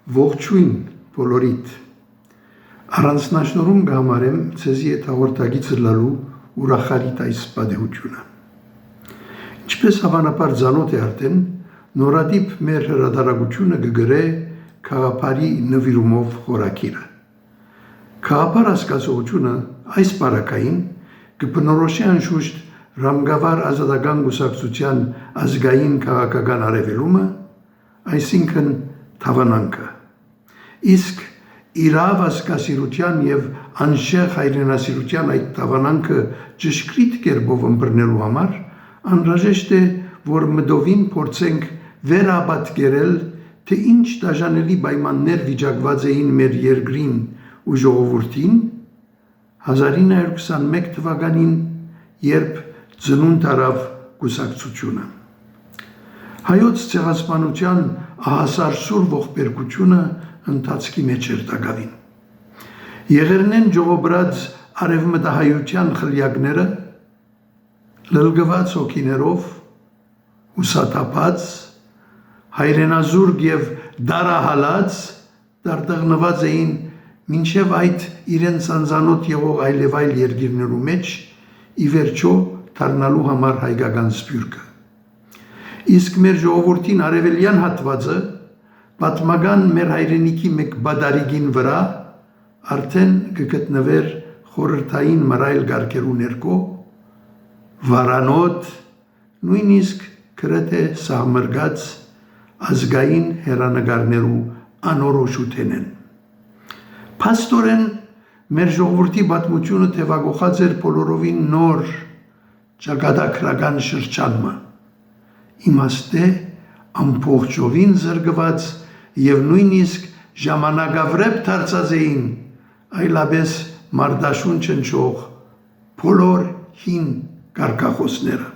Ողջույն բոլորիդ։ Առանձնաշնորհում կհամարեմ ցեզի այդ հաղորդագիծը լալու ուրախալի այս պատահությունը։ Ինչպես հավանաբար ցանոթ է արդեն, նորադիպ մեր հրատարակությունը կգրե քաղաքարի նվիրումով խորակիրը։ Քաղաքար հասկացողությունը այս բարակային կբնորոշի անշուշտ Ռամգավար ազատական կուսակցության ազգային քաղաքական արևելումը, այսինքն թավանանքը։ Իսկ իրավ ազգասիրության եւ անշեղ հայրենասիրության այդ թավանանքը ճշգրիտ կերպով ըմբռնելու համար անհրաժեշտ է, որ մտովին փորձենք վերապատկերել, թե ինչ դաժանելի պայմաններ վիճակված էին մեր երկրին ու ժողովրդին 1921 թվականին, երբ ծնունդ առավ կուսակցությունը։ Հայոց ցեղասպանության ահասարսուր ողբերգությունը ընթացքի մեջ էր տակավին։ Եղերնեն ժողոբրած արևմտահայության խլյակները լլգված հոգիներով, հուսաթափած, հայրենազուրկ եւ դարահալած դարդղնված էին մինչև այդ իրենց անձանոթ եղող այլևայլ երկիրներու մեջ ի վերջո դառնալու համար հայկական սփյուռքը։ Իսկ մեր ժողովրդին արևելյան հատվածը պատմական մեր հայրենիքի մեկ բադարիգին վրա արդեն կգտնվեր խորհրդային մռայլ գարկերու ներքո, վարանոտ, նույնիսկ գրեթե սահմռկած ազգային հերանեկարներու անորոշութենեն։ Փաստորեն մեր ժողովրդի պատմությունը թևակողած էր բոլորովին նոր ճակատագրական շրջանմը, իմաստե ամբողջովին զրկված եւ նույնիսկ ժամանակավրեպ դարձած էին այլապես մարդաշուն չնչող բոլոր հին կարգախոսները։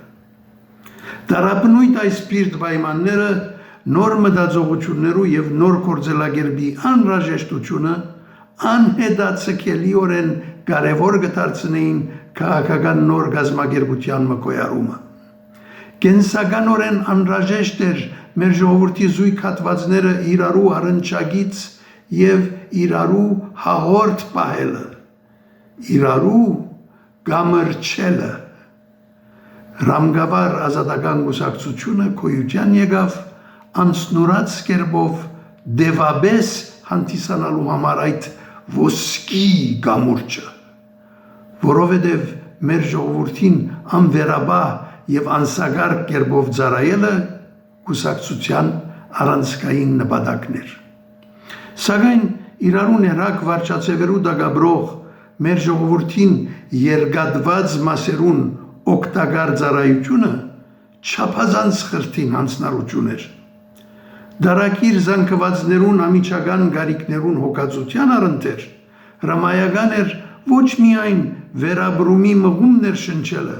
Դարաբնույթ այս պիրտ պայմանները նոր մտածողություններու եւ նոր գործելակերպի անհրաժեշտությունը անհետաձգելիորեն կարևոր կդարձնեին քաղաքական նոր գազམ་ակերպության մկոյարումը։ Կենսականորեն անհրաժեշտ էր մեր ժողովրդի զույգ հատվածները իրարու առնչագից եւ իրարու հաղորդ պահելը, իրարու գամրջելը։ Ռամգավար ազատական կուսակցությունը գոյության եկավ անցնորած կերպով դեվաբես հանդիսանալու համար այդ ոսկի գամուրջը, որովհետև մեր ժողովրդին անվերաբահ եւ անսագար կերպով ծառայելը կուսակցության առանցքային նպատակներ։ Սակայն իրարու ներակ վարչացեվերու դագաբրող մեր ժողովրդին երկաթված մասերուն օգտակար ծառայությունը չափազանց խրթին հանձնարարություն էր։ Դարակիր զանգվածներուն ամիջական գարիկներուն հոգացության առընթեր հրամայական էր ոչ միայն վերաբրումի մղումներ շնչելը,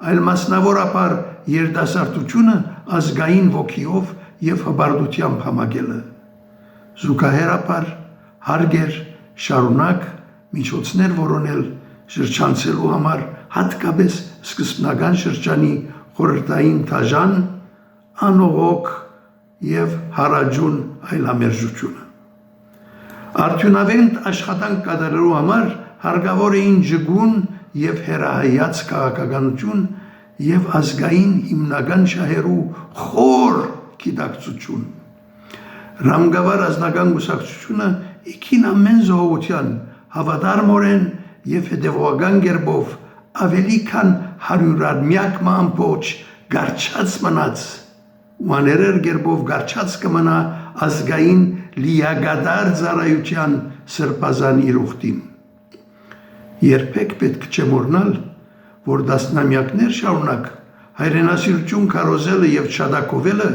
այլ մասնավորապես երիտասարդությունը ազգային ոգիով եւ հպարտությամբ համակելը։ Զուգահեռաբար հարգեր շարունակ միջոցներ որոնել շրջանցելու համար հատկապես սկզբնական շրջանի խորհրդային դաժան, անողոք եւ հարաջուն այլամերժությունը։ Արդյունավետ աշխատանք կատարելու համար հարկավոր էին ճգուն եւ հերահայաց քաղաքականություն եւ ազգային հիմնական շահերու խոր գիտակցություն։ Ռամգավար ազնական կուսակցությունը իքին ամեն զողության հավատարմորեն եւ հետեւողական կերպով ավելի քան 100-ամյակ ամբողջ գարչած մնաց ու աներեր կերպով գարչած կմնա ազգային լիագադար ծառայության սրբազան իրուխտին։ Երբեք պետք չէ մոռնալ, որ դասնամյակներ շարունակ հայրենասիրություն քարոզելը եւ չադակովելը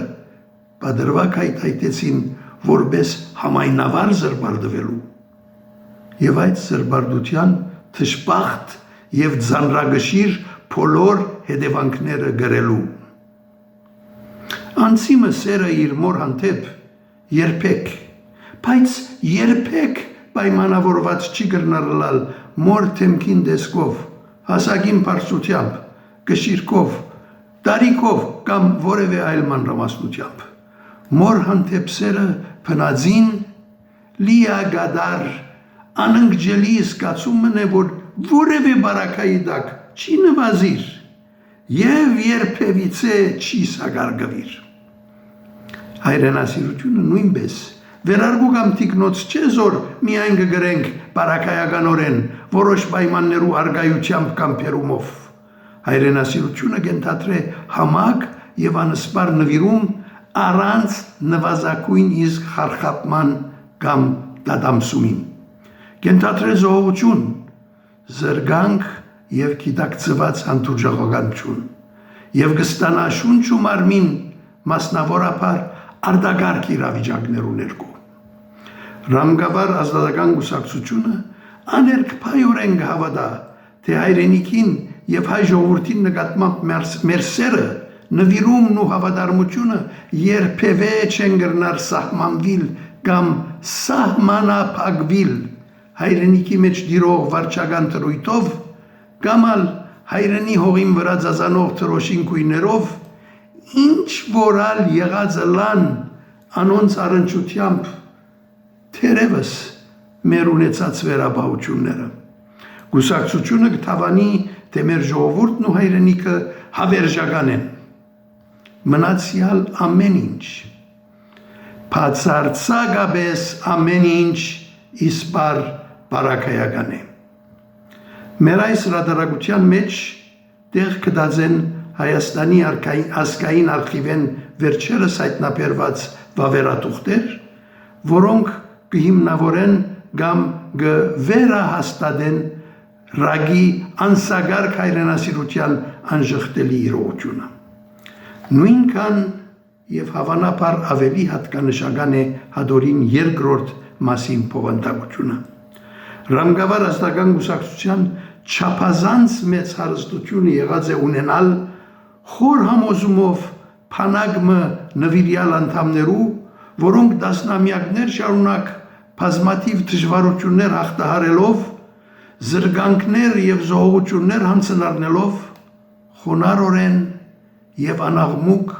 պատրվակ հայտեցին որպես համայնավար զրբարդվելու եւ այդ զրբարդության թշպախտ եւ ձանրագշիր բոլոր հետևանքները գրելու։ Անցիմը սերը իր մոր հանդեպ երբեք, բայց երբեք պայմանավորված չի կրնարլալ մոր թեմքին դեսկով, հասակին բարձրությամբ, գշիրքով, տարիքով կամ որևէ այլ մանրամասնությամբ։ Մոր հանդեպ սերը փնածին լիագադար անընկճելի զգացումն է, որ որևէ բարակայի տակ չի նվազիր եւ երբևիցե չի սագարգվիր։ Հայրենասիրությունը նույնպես վերարգու կամ թիկնոց չէ, որ միայն կգրենք բարակայականորեն որոշ պայմաններու արգայությամբ կամ փերումով։ Հայրենասիրությունը կենթադրե համակ եւ անսպար նվիրում առանց նվազագույն իսկ խարխապման կամ դադամսումին։ Կենթադրե զոհողություն, զրգանք եւ գիտակցված հանդուրժողականություն եւ կստանա շունչ ու մարմին մասնավորապես արտագարկ իրավիճակներու ներքո։ Ռամգավար ազատական կուսակցությունը աներկփայորեն կհավատա, թե հայրենիքին եւ հայ ժողովրդին նկատմամբ մեր սերը, նվիրումն ու հավատարմությունը երբևէ չեն կրնար սահմանվիլ կամ սահմանափակվիլ հայրենիքի մեջ դիրող վարչական տրույթով կամ հայրենի հողին վրա ծազանող տրոշին կույներով, ինչ որալ եղած լան անոնց առնչությամբ թերևս մեր ունեցած վերաբահությունները։ Կուսակցությունը կթավանի, թե մեր ժողովուրդն ու հայրենիքը հավերժական են։ Մնացյալ ամեն ինչ, բացարձակապես ամեն ինչ իսպար բարակայական է։ Մեր այս հրատարակության մեջ տեղ կդածեն Հայաստանի ազգային արխիվեն վերջերս հայտնաբերված վավերաթուղթեր, որոնք կհիմնավորեն կամ կվերահաստատեն ռագի անսագարկ հայրենասիրության անժխտելի իրողությունը։ Նույնքան եւ հավանաբար ավելի հատկանշական է հադորին երկրորդ մասին փոխանցությունը։ Ռամգավար ազատական կուսակցության չափազանց մեծ հարստությունը եղած է ունենալ խոր համոզումով փանագմը նվիրյալ անդամներու, որոնք դասնամյակներ շարունակ բազմաթիվ դժվարություններ հաղթահարելով, զրգանքներ եւ զոհողություններ հանձնառնելով, խոնարհորեն եւ անաղմուկ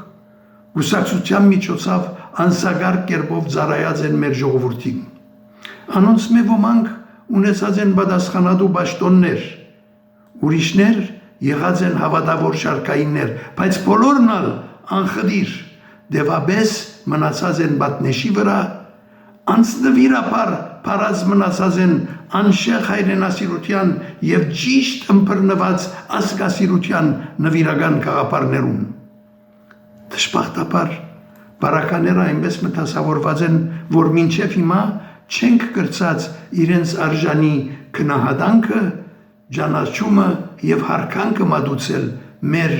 կուսակցության միջոցով անսագարկ կերպով ծառայած են մեր ժողովրդին։ Անոնց մի ոմանք ունեցած են պատասխանատու պաշտոններ, ուրիշներ եղած են հավատավոր շարքայիններ, բայց բոլորն անխդիր դեպաբես մնացած են պատնեշի վրա, անձնվիրաբար փարած մնացած են անշեղ հայրենասիրության եւ ճիշտ ըմբռնված ազգասիրության նվիրական գաղափարներուն։ Դժբախտաբար բարակաները այնպես մտածավորված են, որ մինչև հիմա չենք կրծած իրենց արժանի քնահատանքը, ճանաչումը եւ հարկանքը մատուցել մեր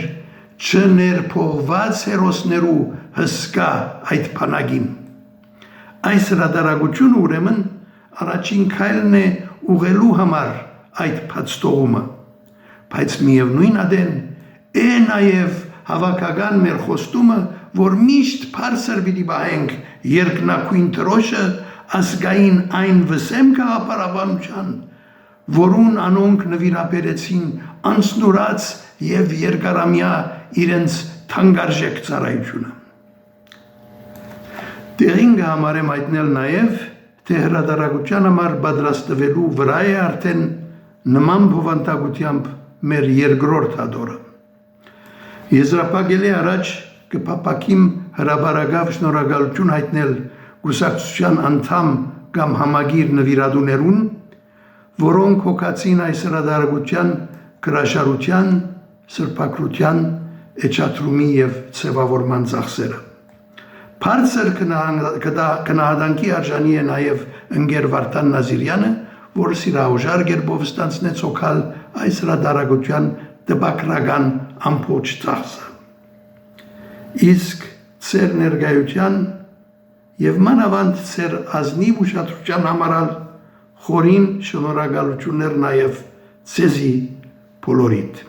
չներփողված հերոսներու հսկա այդ բանակին։ Այս հրատարակությունը ուրեմն առաջին քայլն է ուղղելու համար այդ փաստողումը, բայց միևնույն ադեն է նաեւ հավաքական մեր խոստումը, որ միշտ բարձր պիտի պահենք երկնակույն տրոշը ազգային այն վսեմ գաղափարաբանության, որուն անոնք նվիրաբերեցին անցնորած եւ երկարամյա իրենց թանկարժեք ծառայությունը։ Տեղին կհամարեմ հայտնել նաեւ, թե հրատարակության համար պատրաստվելու վրա է արդեն նման բովանդակությամբ մեր երկրորդ հադորը։ Եզրափակելի առաջ կփապակիմ հրաբարագավ շնորհակալություն հայտնել կուսակցության անդամ կամ համագիր նվիրատուներուն, որոնք հոգացին այս հրատարակության գրաշարության, սրբակրության, էջատրումի եւ ցևավորման ծախսերը։ Բարձր քնահատանքի արժանի է նաեւ ընկեր Վարդան Նազիրյանը, որը սիրահուժար կերպով ստանձնեց հոգալ այս հրատարակության տպագրական ամբողջ ծախսը։ Իսկ ծեր ներկայության եւ մանավանդ ծեր ազնիվ ուշադրության համարալ խորին շնորհակալություններ նաեւ ցեզի բոլորիդ։